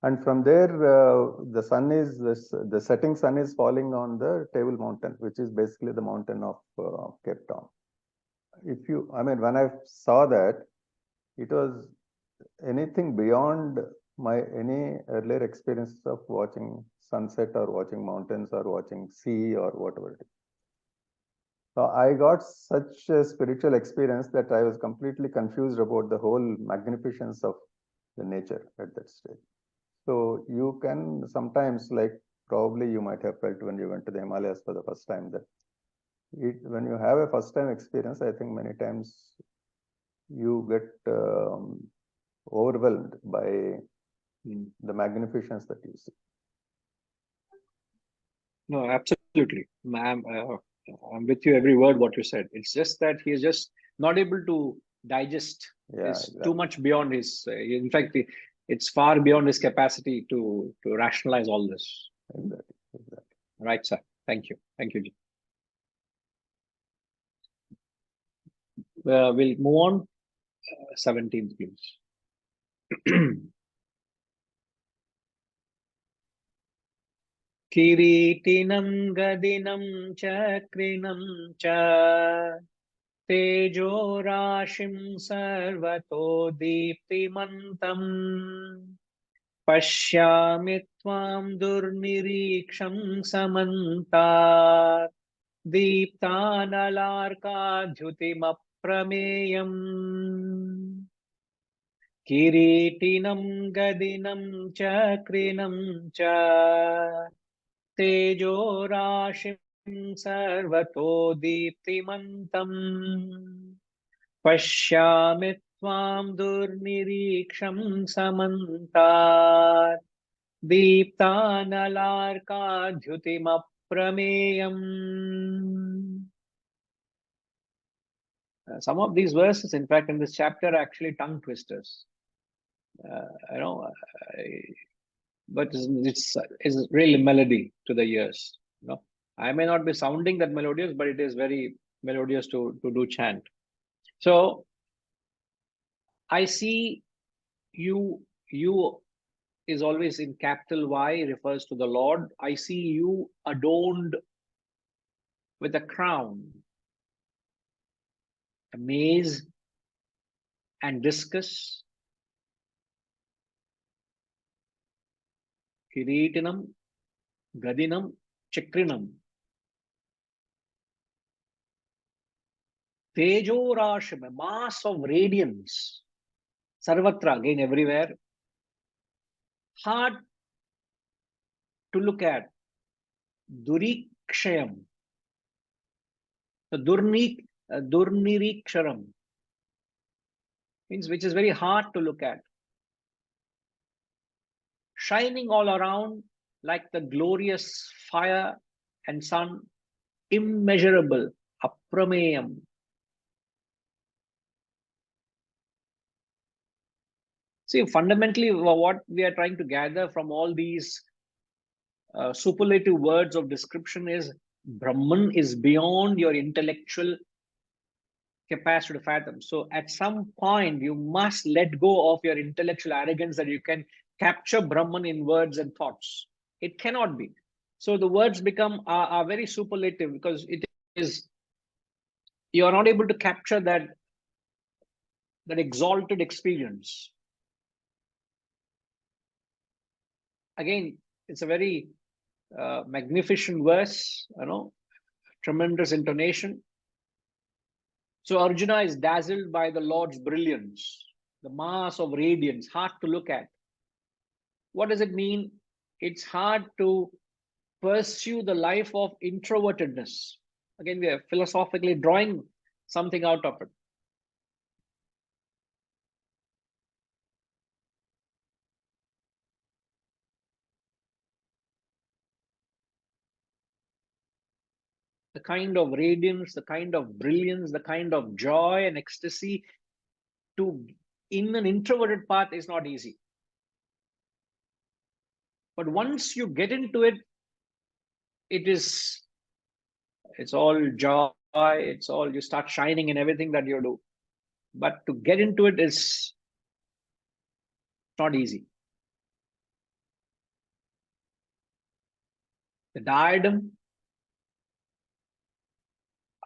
And from there, the sun is the setting sun is falling on the Table Mountain, which is basically the mountain of Cape Town. If you, I mean, when I saw that, it was anything beyond my any earlier experiences of watching sunset or watching mountains or watching sea or whatever it is. So I got such a spiritual experience that I was completely confused about the whole magnificence of the nature at that stage. So you can sometimes, like probably you might have felt when you went to the Himalayas for the first time, that when you have a first time experience, I think many times you get overwhelmed by the magnificence that you see. No, absolutely. I'm with you every word what you said. It's just that he is just not able to digest. Yeah, It's exactly. too much beyond his. In fact, it's far beyond his capacity to rationalize all this. Exactly. Right, sir. Thank you. Thank you. We'll move on. 17th, please. Kiritinam gadinam chakrinam cha tejo rashim sarvato deeptimantam pashyami tvam durniriksham samantat deeptanalarkadhyutim aprameyam Kiritinam gadinam chakrinam cha tejo rashim sarvato deeptimantam pashyami tvam durniriksham samantat deeptanalarkadhyutim aprameyam. Some of these verses, in fact, in this chapter are actually tongue twisters. But it's really melody to the ears. I may not be sounding that melodious, but it is very melodious to do chant. So I see you is always in capital Y, refers to the Lord. I see you adorned with a crown, a mace and discus, Kiritinam, Gadinam, Chakrinam. Tejo Rashim, a mass of radiance. Sarvatra, again everywhere. Hard to look at. Durikshayam. The Durniriksharam means which is very hard to look at. Shining all around like the glorious fire and sun, immeasurable, aprameyam. See, fundamentally, what we are trying to gather from all these superlative words of description is Brahman is beyond your intellectual capacity to fathom. So at some point, you must let go of your intellectual arrogance that you can capture Brahman in words and thoughts. It cannot be. So the words are very superlative because it is, you are not able to capture that exalted experience. Again, it's a very magnificent verse, tremendous intonation. So Arjuna is dazzled by the Lord's brilliance, the mass of radiance, hard to look at. What does it mean? It's hard to pursue the life of introvertedness. Again, we are philosophically drawing something out of it. The kind of radiance, the kind of brilliance, the kind of joy and ecstasy in an introverted path is not easy. But once you get into it, it's all joy, it's all, you start shining in everything that you do. But to get into it is not easy. The diadem,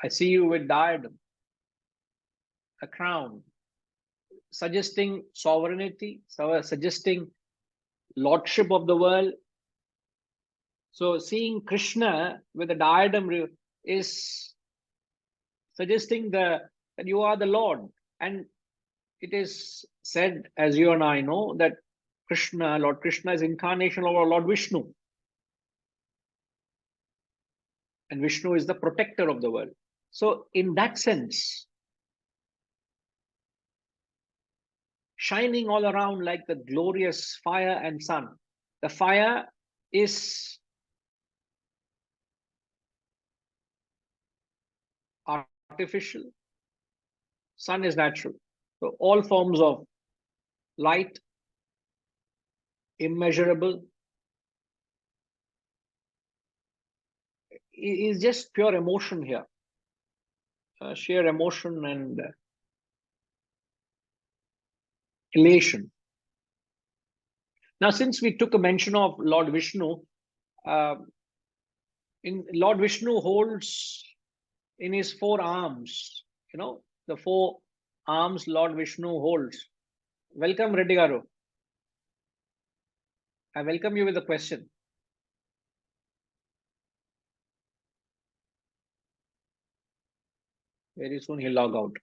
I see you with diadem, a crown, suggesting sovereignty, suggesting lordship of the world. So seeing Krishna with a diadem is suggesting that you are the Lord. And it is said, as you and I know, that Krishna, Lord Krishna, is incarnation of our Lord Vishnu. And Vishnu is the protector of the world. So in that sense, shining all around like the glorious fire and sun. The fire is artificial, sun is natural. So all forms of light, immeasurable, is just pure emotion here. Sheer emotion and elation. Now, since we took a mention of Lord Vishnu, in Lord Vishnu holds in his 4 arms, the 4 arms Lord Vishnu holds. Welcome, Reddy Garu. I welcome you with a question. Very soon he'll log out.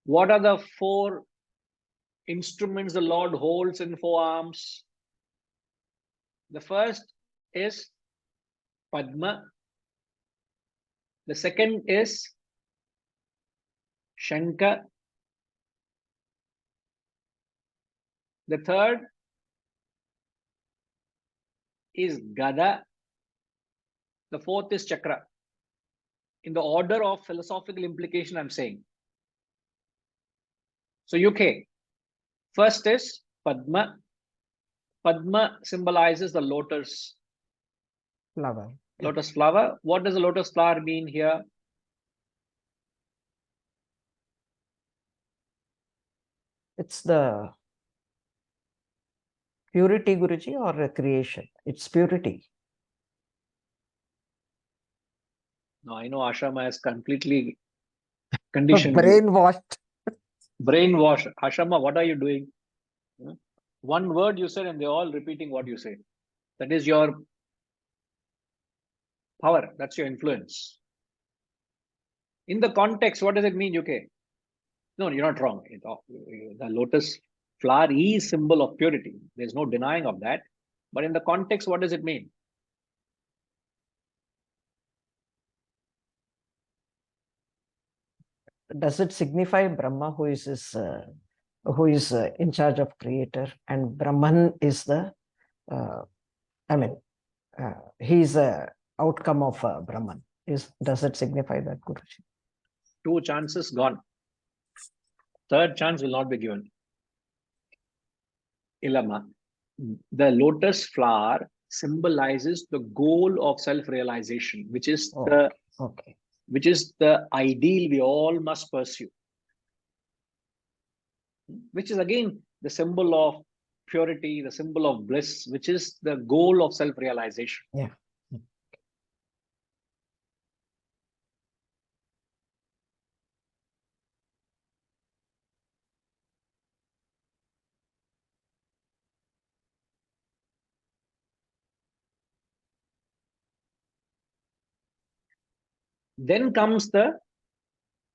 What are the 4 instruments the Lord holds in 4 arms? The first is Padma. The second is Shankha. The third is Gada. The fourth is Chakra. In the order of philosophical implication, I'm saying. So UK, first is Padma. Padma symbolizes the lotus Flower. lotus flower. What does the lotus flower mean here? It's the purity, Guruji, or a creation? It's purity. No, I know Ashama has completely conditioned you. Brainwashed. Brainwash. Ashama, what are you doing? One word you said and they're all repeating what you say. That is your power. That's your influence. In the context, what does it mean, UK? No, you're not wrong. The lotus flower is symbol of purity. There's no denying of that. But in the context, what does it mean? Does it signify Brahma, who is in charge of creator, and Brahman is the he is a outcome of Brahman? Does it signify that, Guruji? 2 chances gone. Third chance will not be given. Ilama. The lotus flower symbolizes the goal of self-realization, which is which is the ideal we all must pursue. Which is again the symbol of purity, the symbol of bliss, which is the goal of self-realization. Yeah. Then comes the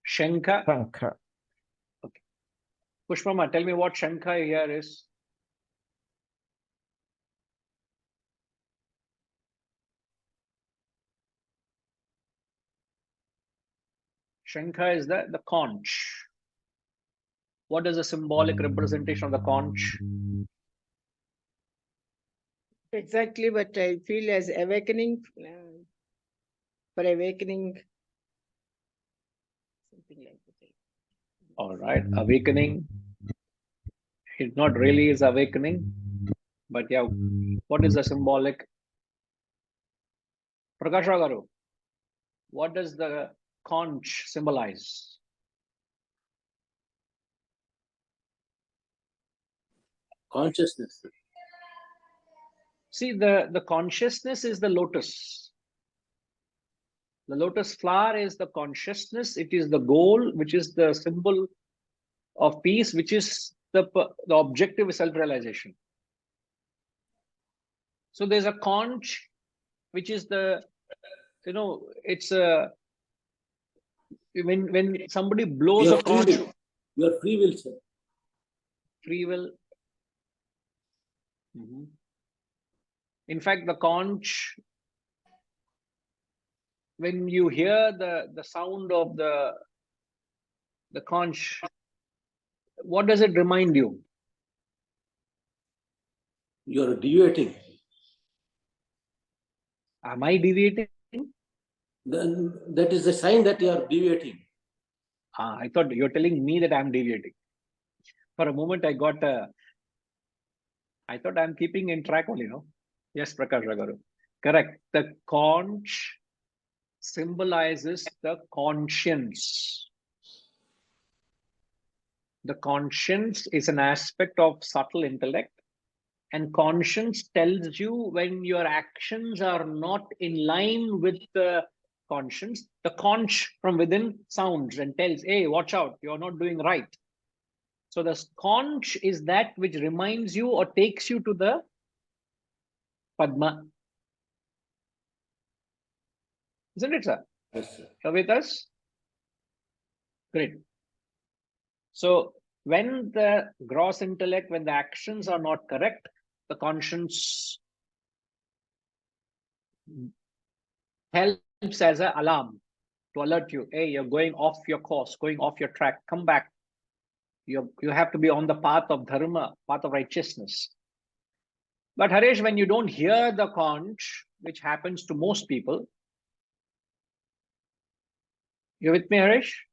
Shankha. Shankha. Okay. Pushpama, tell me what Shankha here is. Shankha is the conch. What is the symbolic representation of the conch? Exactly, but I feel as awakening, for awakening, something like that. All right, awakening. It not really is awakening, but yeah, what is the symbolic? Prakash Garu, what does the conch symbolize? Consciousness. See, the consciousness is the lotus. The lotus flower is the consciousness. It is the goal, which is the symbol of peace, which is the objective is self-realization. So there's a conch, which is the, it's a, when somebody blows Your a free conch, will. Your free will, sir. free will. Mhm. In fact, the conch, when you hear the sound of the conch, what does it remind you? You're deviating. Am I deviating? Then that is a sign that you are deviating. I thought you're telling me that I'm deviating. For a moment, I thought I'm keeping in track only, no? Yes, Prakash Ragaru. Correct. The conch symbolizes the conscience. The conscience is an aspect of subtle intellect, and conscience tells you when your actions are not in line with the conscience. The conch from within sounds and tells, hey, watch out, you're not doing right. So the conch is that which reminds you or takes you to the Padma. Isn't it, sir? Yes, sir. Are you with us? Great. So when the gross intellect, when the actions are not correct, the conscience helps as an alarm to alert you. Hey, you're going off your course, going off your track. Come back. You have to be on the path of dharma, path of righteousness. But Harish, when you don't hear the conch, which happens to most people, you with me, Harish?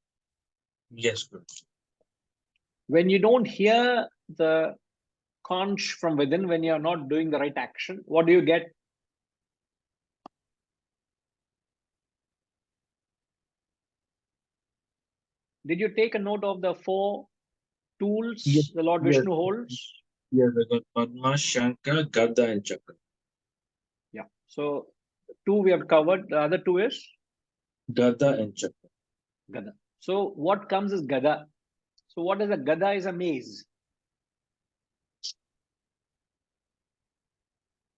Yes, Guru. When you don't hear the conch from within, when you're not doing the right action, what do you get? Did you take a note of the 4 tools Yes, the Lord yes. Vishnu holds? Yes, I got Padma, Shankha, Gada, and Chakra. Yeah. So 2 we have covered. The other 2 is Gada and Chakra. Gada. So what comes is Gada. So what is a Gada? Is a maze.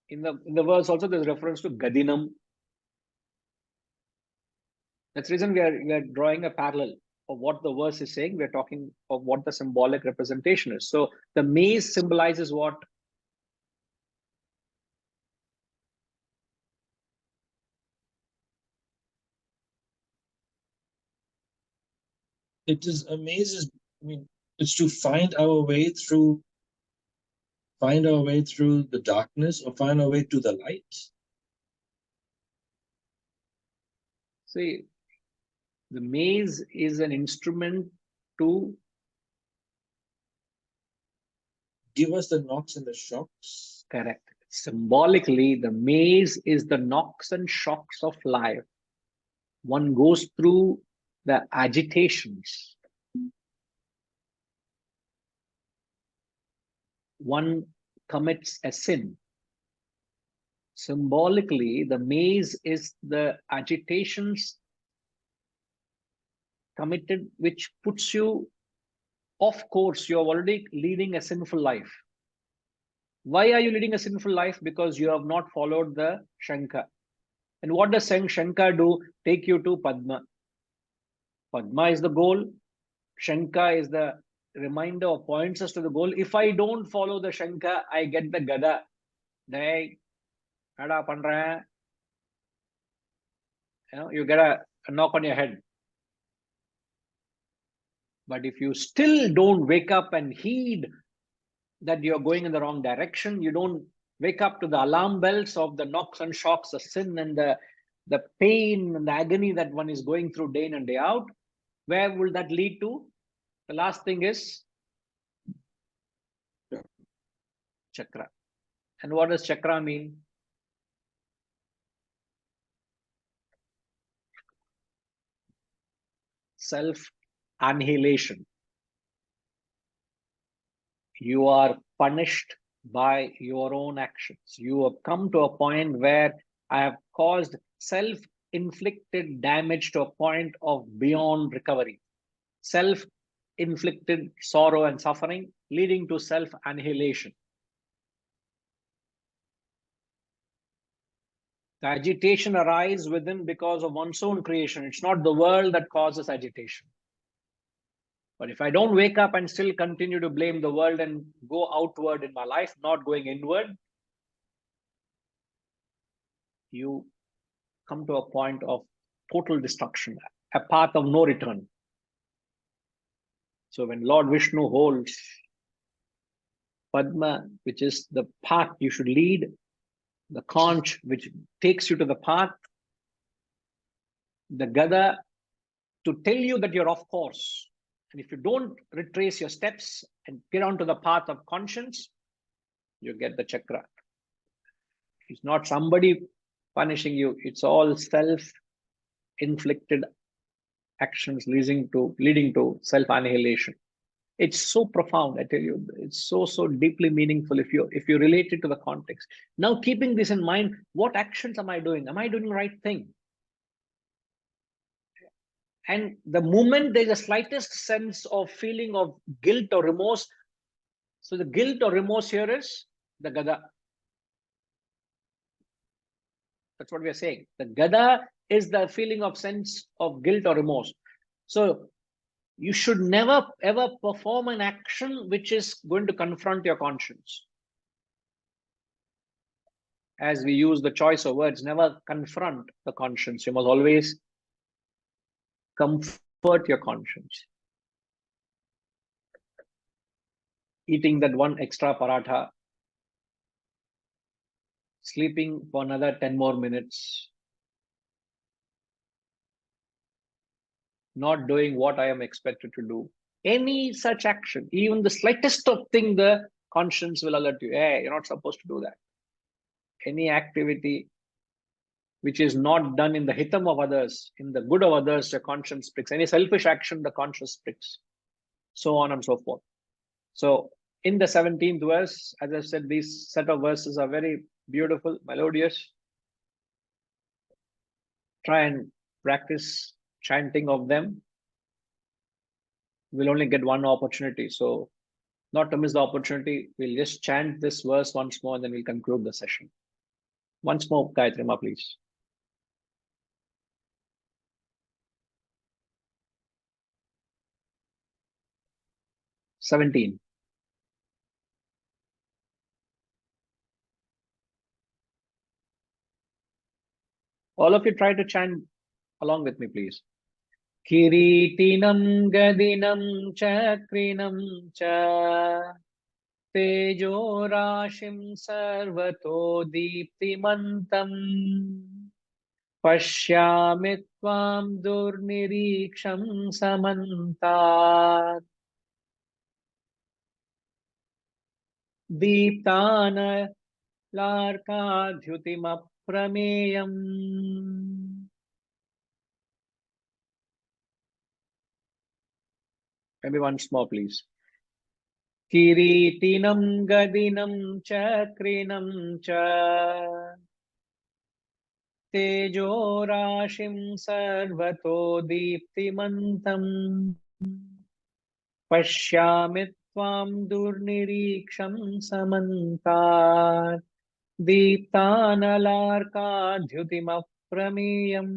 In the verse also there's reference to Gadinam. That's the reason we are drawing a parallel of what the verse is saying. We're talking of what the symbolic representation is. So the maze symbolizes what? It is amazing. I mean, it's to find our way through the darkness or find our way to the light. See, the maze is an instrument to Give us the knocks and the shocks. correct. Symbolically, the maze is the knocks and shocks of life. One goes through the agitations. One commits a sin. Symbolically, the maze is the agitations committed, which puts you off course. You're already leading a sinful life. Why are you leading a sinful life? Because you have not followed the Shankha. And what does Shankha do? Take you to Padma. Padma is the goal. Shankha is the reminder or points us to the goal. If I don't follow the Shankha, I get the Gada. Hey, nada pandra. You get a knock on your head. But if you still don't wake up and heed that you're going in the wrong direction, you don't wake up to the alarm bells of the knocks and shocks, the sin and the pain and the agony that one is going through day in and day out, where will that lead to? The last thing is chakra. And what does chakra mean? Self-annihilation. You are punished by your own actions. You have come to a point where I have caused self-inflicted damage to a point of beyond recovery. Self-inflicted sorrow and suffering leading to self-annihilation. The agitation arises within because of one's own creation. It's not the world that causes agitation. But if I don't wake up and still continue to blame the world and go outward in my life, not going inward, you come to a point of total destruction, a path of no return. So when Lord Vishnu holds Padma, which is the path you should lead, the conch which takes you to the path, the Gada to tell you that you're off course. And if you don't retrace your steps and get onto the path of conscience, you get the chakra. It's not somebody punishing you, it's all self-inflicted actions leading to self-annihilation. It's so profound, I tell you. It's so deeply meaningful if you relate it to the context. Now, keeping this in mind, what actions am I doing? Am I doing the right thing? And the moment there's a slightest sense of feeling of guilt or remorse, so the guilt or remorse here is the Gada. That's what we are saying. The Gada is the feeling of sense of guilt or remorse. So you should never ever perform an action which is going to confront your conscience. As we use the choice of words, never confront the conscience. You must always comfort your conscience. Eating that one extra paratha, sleeping for another 10 more minutes, not doing what I am expected to do. Any such action, even the slightest of thing, the conscience will alert you. Hey, you're not supposed to do that. Any activity which is not done in the hitam of others, in the good of others, the conscience pricks. Any selfish action, the conscience pricks. So on and so forth. So in the 17th verse, as I said, these set of verses are very beautiful, melodious. Try and practice chanting of them. We'll only get one opportunity. So not to miss the opportunity, we'll just chant this verse once more and then we'll conclude the session. Once more, Gayatri Ma, please. $17. All of you try to chant along with me, please. Kiritinam gadinam chakrinam cha tejo rashim sarvato deeptimantam pashyami tvam durniriksham samantat deeptana larkadhyutim aprameyam. Maybe once more, please. Kiritinam gadinam chakrinam cha tejo rashim sarvato deeptimantam pashyami tvam durniriksham samantat deeptanalarkadhyutim aprameyam.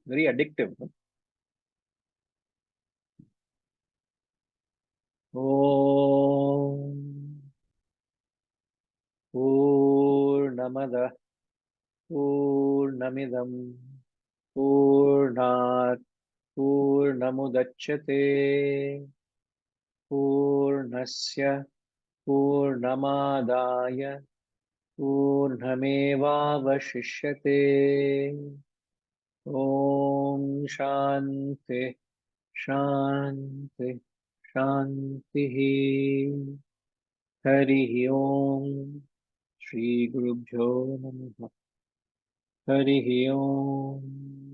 Very addictive. Om Purnamada Purnamidam Purnat Purnamudachyate Purnasya Purnamadaya Purnamevavashishyate. Om Shanti Shanti Shanti. Hari Om. Shri Guru Bhyo Namaha. Hari Om.